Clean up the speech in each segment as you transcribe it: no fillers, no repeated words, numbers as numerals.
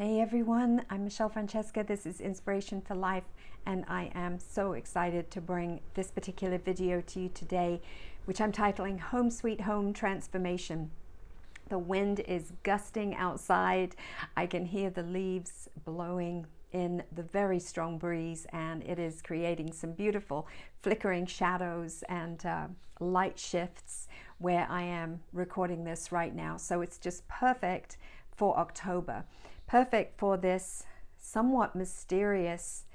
Hey everyone, I'm Michelle Francesca. This is Inspiration for Life, and I am so excited to bring this particular video to you today, which I'm titling Home Sweet Home Transformation. The wind is gusting outside. I can hear the leaves blowing in the very strong breeze, and it is creating some beautiful flickering shadows and light shifts where I am recording this right now. So it's just perfect for October. Perfect for this somewhat mysterious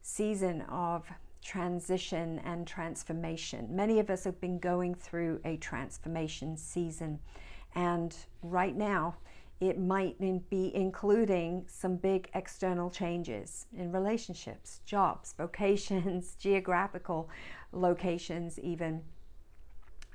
season of transition and transformation. Many of us have been going through a transformation season, and right now it might be including some big external changes in relationships, jobs, vocations, geographical locations even.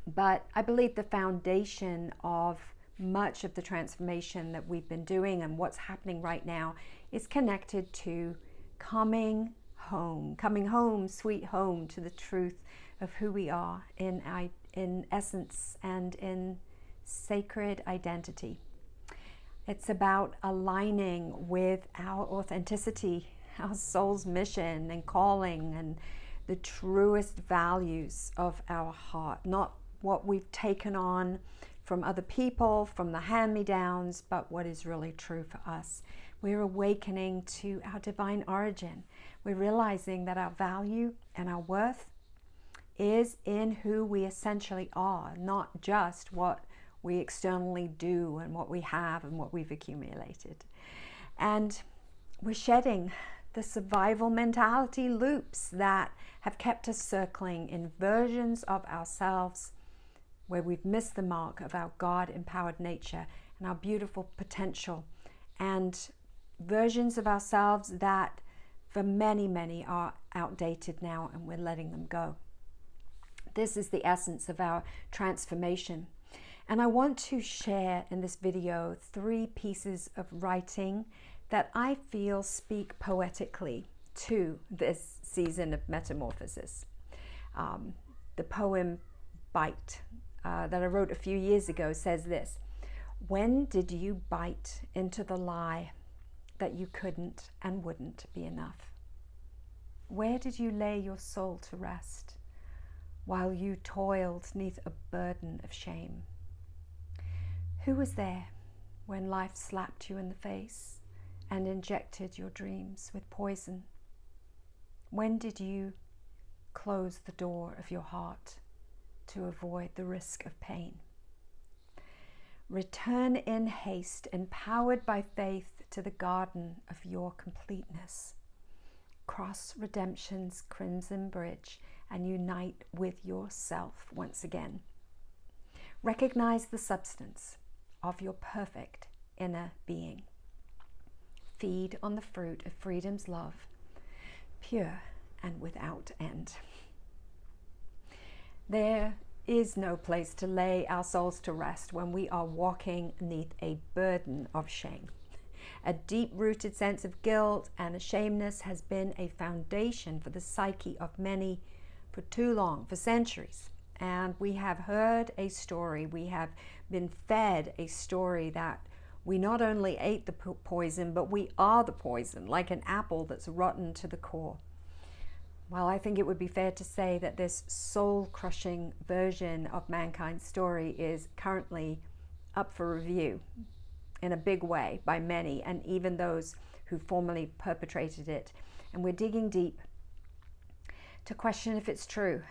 But I believe the foundation of much of the transformation that we've been doing and what's happening right now is connected to coming home, sweet home, to the truth of who we are in essence and in sacred identity. It's about aligning with our authenticity, our soul's mission and calling, and the truest values of our heart, not what we've taken on from other people, from the hand-me-downs, but what is really true for us. We're awakening to our divine origin. We're realizing that our value and our worth is in who we essentially are, not just what we externally do and what we have and what we've accumulated. And we're shedding the survival mentality loops that have kept us circling in versions of ourselves where we've missed the mark of our God-empowered nature and our beautiful potential, and versions of ourselves that for many are outdated now, and we're letting them go. This is the essence of our transformation. And I want to share in this video 3 pieces of writing that I feel speak poetically to this season of metamorphosis. The poem Bite that I wrote a few years ago says this: when did you bite into the lie that you couldn't and wouldn't be enough? Where did you lay your soul to rest while you toiled neath a burden of shame? Who was there when life slapped you in the face and injected your dreams with poison? When did you close the door of your heart to avoid the risk of pain? Return in haste, empowered by faith, to the garden of your completeness. Cross redemption's crimson bridge and unite with yourself once again. Recognize the substance of your perfect inner being. Feed on the fruit of freedom's love, pure and without end. There is no place to lay our souls to rest when we are walking neath a burden of shame. A deep-rooted sense of guilt and ashamedness has been a foundation for the psyche of many for too long, for centuries. And we have heard a story, we have been fed a story that we not only ate the poison, but we are the poison, like an apple that's rotten to the core. Well, I think it would be fair to say that this soul-crushing version of mankind's story is currently up for review in a big way by many, and even those who formerly perpetrated it. And we're digging deep to question if it's true,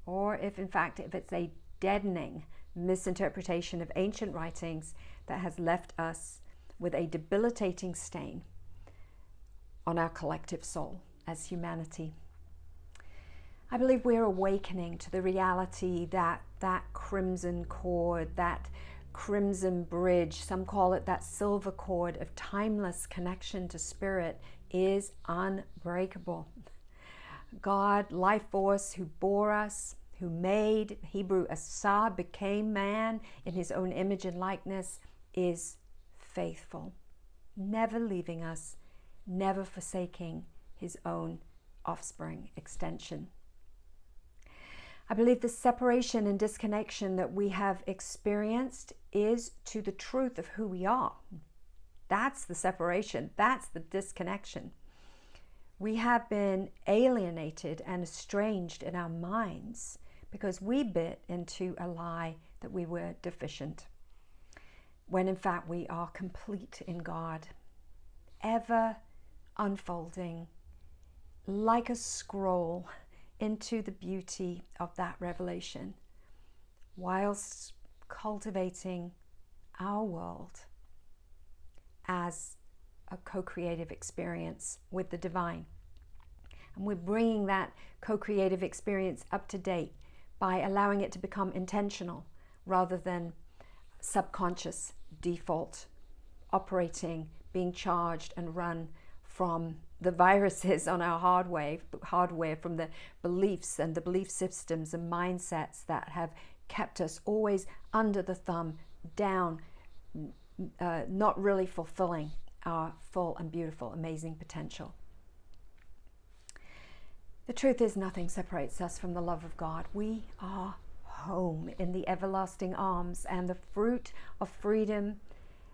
or if in fact, if it's a deadening misinterpretation of ancient writings that has left us with a debilitating stain on our collective soul as humanity. I believe we're awakening to the reality that that crimson cord, that crimson bridge, some call it that silver cord of timeless connection to spirit, is unbreakable. God, life force, who bore us, who made, Hebrew Asa, became man in his own image and likeness, is faithful, never leaving us, never forsaking his own offspring extension. I believe the separation and disconnection that we have experienced is to the truth of who we are. That's the separation. That's the disconnection. We have been alienated and estranged in our minds because we bit into a lie that we were deficient, when in fact we are complete in God, ever unfolding like a scroll into the beauty of that revelation, whilst cultivating our world as a co-creative experience with the divine. And we're bringing that co-creative experience up to date by allowing it to become intentional rather than subconscious, default, operating, being charged and run from the viruses on our hardware, from the beliefs and the belief systems and mindsets that have kept us always under the thumb, down, not really fulfilling our full and beautiful, amazing potential. The truth is, nothing separates us from the love of God. We are home in the everlasting arms, and the fruit of freedom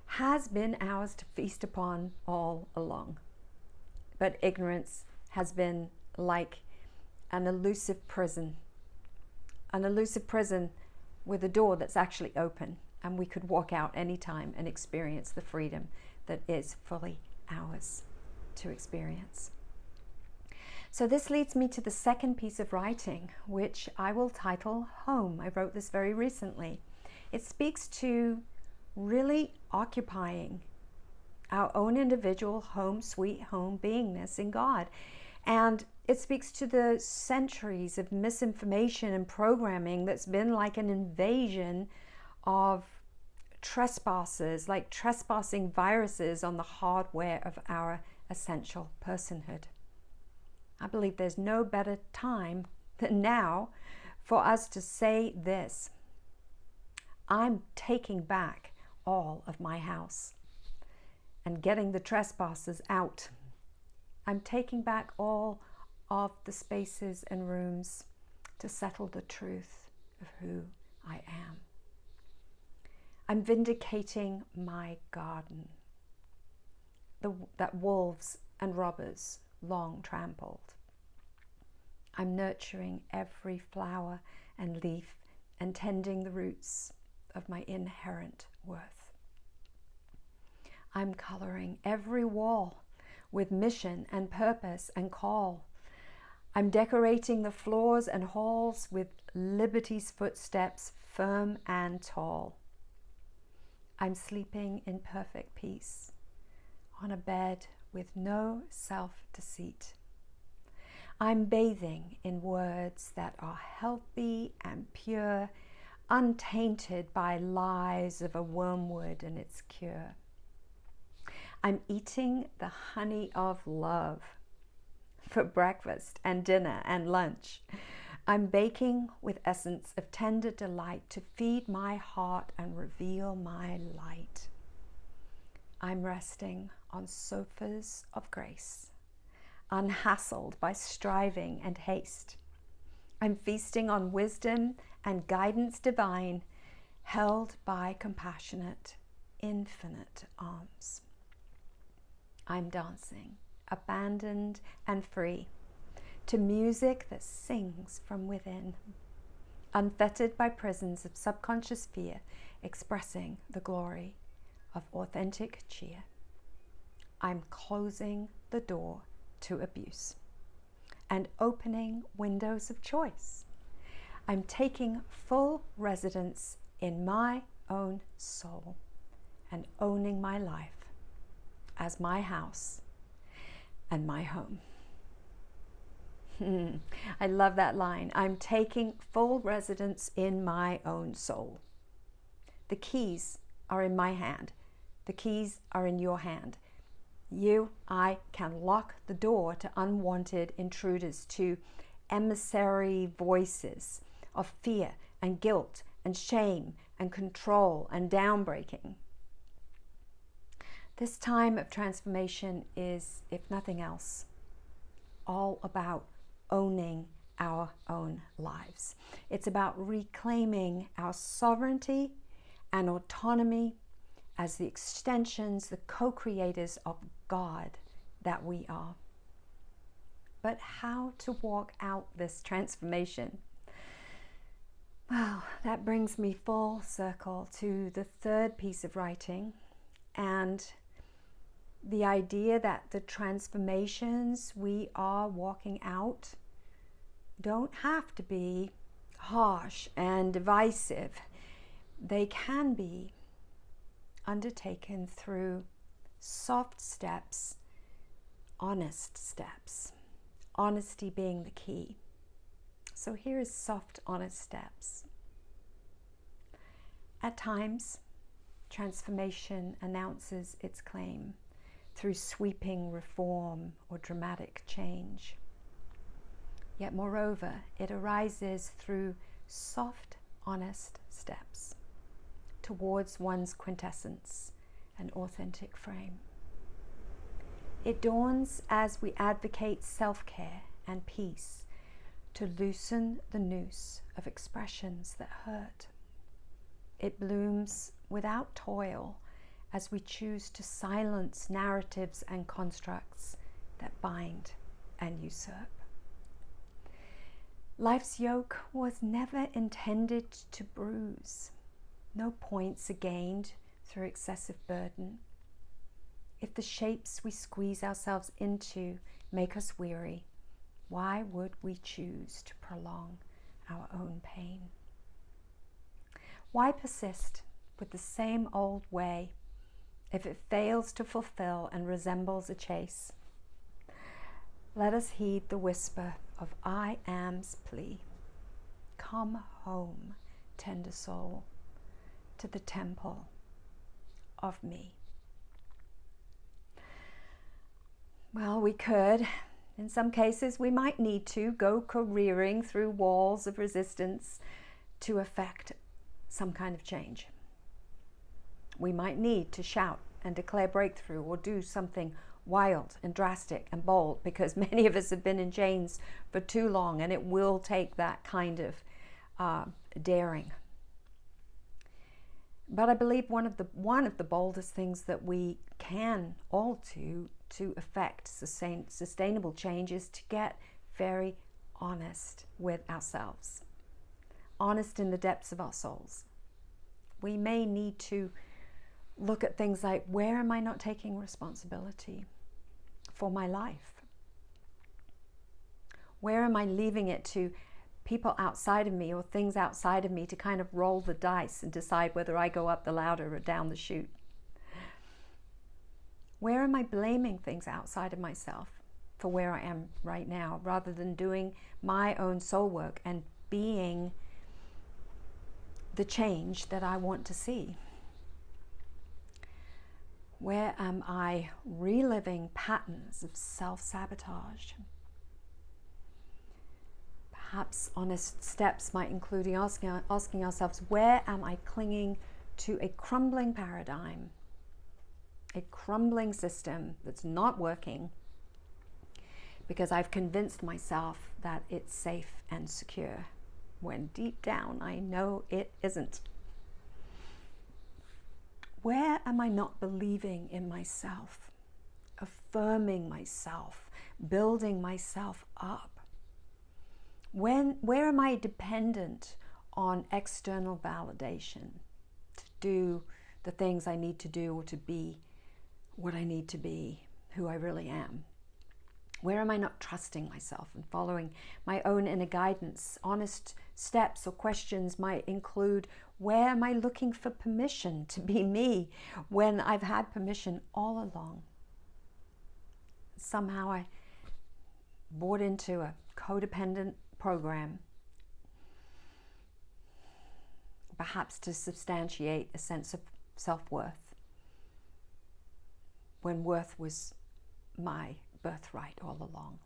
has been ours to feast upon all along. But ignorance has been like an elusive prison with a door that's actually open, and we could walk out anytime and experience the freedom that is fully ours to experience. So this leads me to the second piece of writing, which I will title Home. I wrote this very recently. It speaks to really occupying our own individual home, sweet home beingness in God. And it speaks to the centuries of misinformation and programming that's been like an invasion of trespassers, like trespassing viruses on the hardware of our essential personhood. I believe there's no better time than now for us to say this: I'm taking back all of my house and getting the trespassers out. I'm taking back all of the spaces and rooms to settle the truth of who I am. I'm vindicating my garden that wolves and robbers long trampled. I'm nurturing every flower and leaf and tending the roots of my inherent worth. I'm coloring every wall with mission and purpose and call. I'm decorating the floors and halls with liberty's footsteps, firm and tall. I'm sleeping in perfect peace on a bed with no self-deceit. I'm bathing in words that are healthy and pure, untainted by lies of a wormwood and its cure. I'm eating the honey of love for breakfast and dinner and lunch. I'm baking with essence of tender delight to feed my heart and reveal my light. I'm resting on sofas of grace, unhassled by striving and haste. I'm feasting on wisdom and guidance divine, held by compassionate, infinite arms. I'm dancing, abandoned and free, to music that sings from within, unfettered by prisons of subconscious fear, expressing the glory of authentic cheer. I'm closing the door to abuse and opening windows of choice. I'm taking full residence in my own soul and owning my life as my house and my home. I love that line. I'm taking full residence in my own soul. The keys are in my hand. The keys are in your hand. I can lock the door to unwanted intruders, to emissary voices of fear and guilt and shame and control and downbreaking. This time of transformation is, if nothing else, all about owning our own lives. It's about reclaiming our sovereignty and autonomy as the extensions, the co-creators of God that we are. But how to walk out this transformation? Well, that brings me full circle to the third piece of writing, and the idea that the transformations we are walking out don't have to be harsh and divisive. They can be undertaken through soft steps, honest steps, honesty being the key. So here is soft, honest steps. At times, transformation announces its claim through sweeping reform or dramatic change. Yet moreover, it arises through soft, honest steps towards one's quintessence and authentic frame. It dawns as we advocate self-care and peace to loosen the noose of expressions that hurt. It blooms without toil as we choose to silence narratives and constructs that bind and usurp. Life's yoke was never intended to bruise. No points are gained through excessive burden. If the shapes we squeeze ourselves into make us weary, why would we choose to prolong our own pain? Why persist with the same old way if it fails to fulfill and resembles a chase? Let us heed the whisper of I am's plea. Come home, tender soul, to the temple of me. Well, we could, in some cases we might need to go careering through walls of resistance to effect some kind of change. We might need to shout and declare breakthrough or do something wild and drastic and bold, because many of us have been in chains for too long, and it will take that kind of daring. But I believe one of the boldest things that we can all do to effect sustainable change is to get very honest with ourselves, honest in the depths of our souls. We may need to look at things like, where am I not taking responsibility for my life? Where am I leaving it to people outside of me or things outside of me to kind of roll the dice and decide whether I go up the ladder or down the chute? Where am I blaming things outside of myself for where I am right now, rather than doing my own soul work and being the change that I want to see? Where am I reliving patterns of self-sabotage? Perhaps honest steps might include asking ourselves, where am I clinging to a crumbling paradigm, a crumbling system that's not working because I've convinced myself that it's safe and secure, when deep down I know it isn't? Where am I not believing in myself, affirming myself, building myself up? Where am I dependent on external validation to do the things I need to do, or to be what I need to be, who I really am? Where am I not trusting myself and following my own inner guidance? Honest steps or questions might include, where am I looking for permission to be me when I've had permission all along? Somehow I bought into a codependent program, perhaps to substantiate a sense of self-worth, when worth was my birthright all along.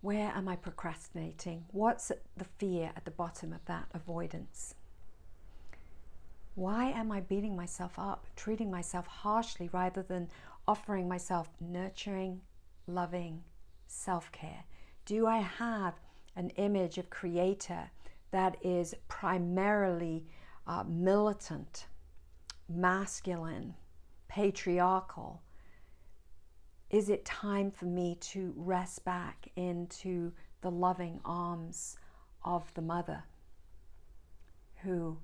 Where am I procrastinating? What's the fear at the bottom of that avoidance? Why am I beating myself up, treating myself harshly, rather than offering myself nurturing, loving self-care? Do I have an image of creator that is primarily militant, masculine, patriarchal? Is it time for me to rest back into the loving arms of the mother who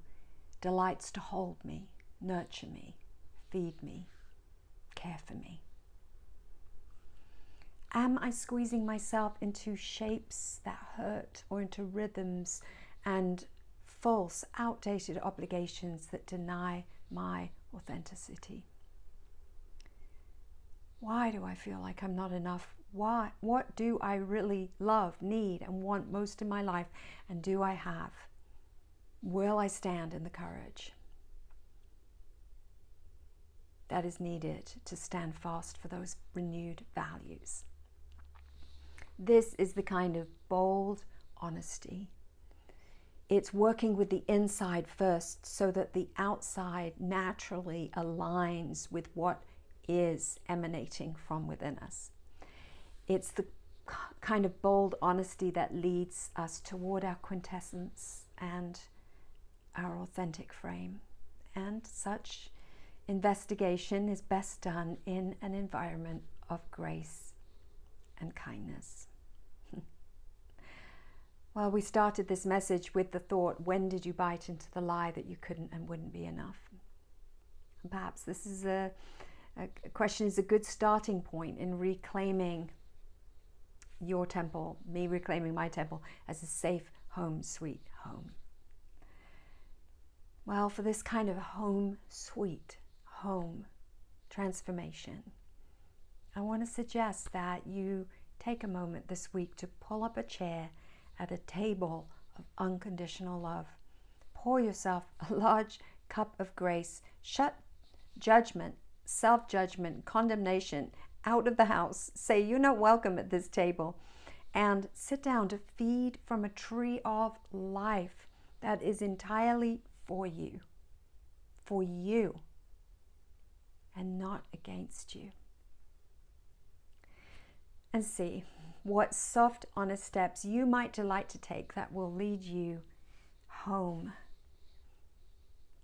delights to hold me, nurture me, feed me, care for me? Am I squeezing myself into shapes that hurt, or into rhythms and false, outdated obligations that deny my authenticity? Why do I feel like I'm not enough? Why? What do I really love, need, and want most in my life? And do I have? Will I stand in the courage that is needed to stand fast for those renewed values? This is the kind of bold honesty. It's working with the inside first so that the outside naturally aligns with what is emanating from within us. It's the kind of bold honesty that leads us toward our quintessence and our authentic frame. And such investigation is best done in an environment of grace and kindness. Well, we started this message with the thought, when did you bite into the lie that you couldn't and wouldn't be enough? And perhaps this is a question is a good starting point in reclaiming your temple, me reclaiming my temple as a safe home, sweet home. Well, for this kind of home, sweet home transformation, I want to suggest that you take a moment this week to pull up a chair at a table of unconditional love. Pour yourself a large cup of grace. Shut judgment, self-judgment, condemnation out of the house. Say you're not welcome at this table, and sit down to feed from a tree of life that is entirely for you, and not against you. And see what soft, honest steps you might delight to take that will lead you home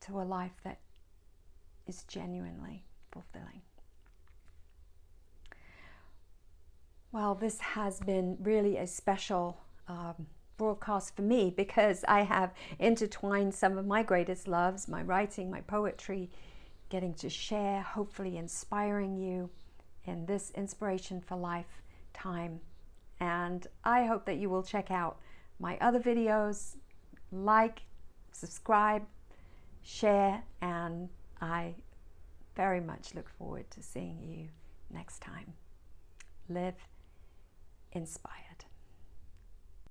to a life that is genuinely fulfilling. Well, this has been really a special broadcast for me, because I have intertwined some of my greatest loves, my writing, my poetry, getting to share, hopefully inspiring you in this Inspiration for Life time. And I hope that you will check out my other videos, like, subscribe, share, and I very much look forward to seeing you next time. Live inspired.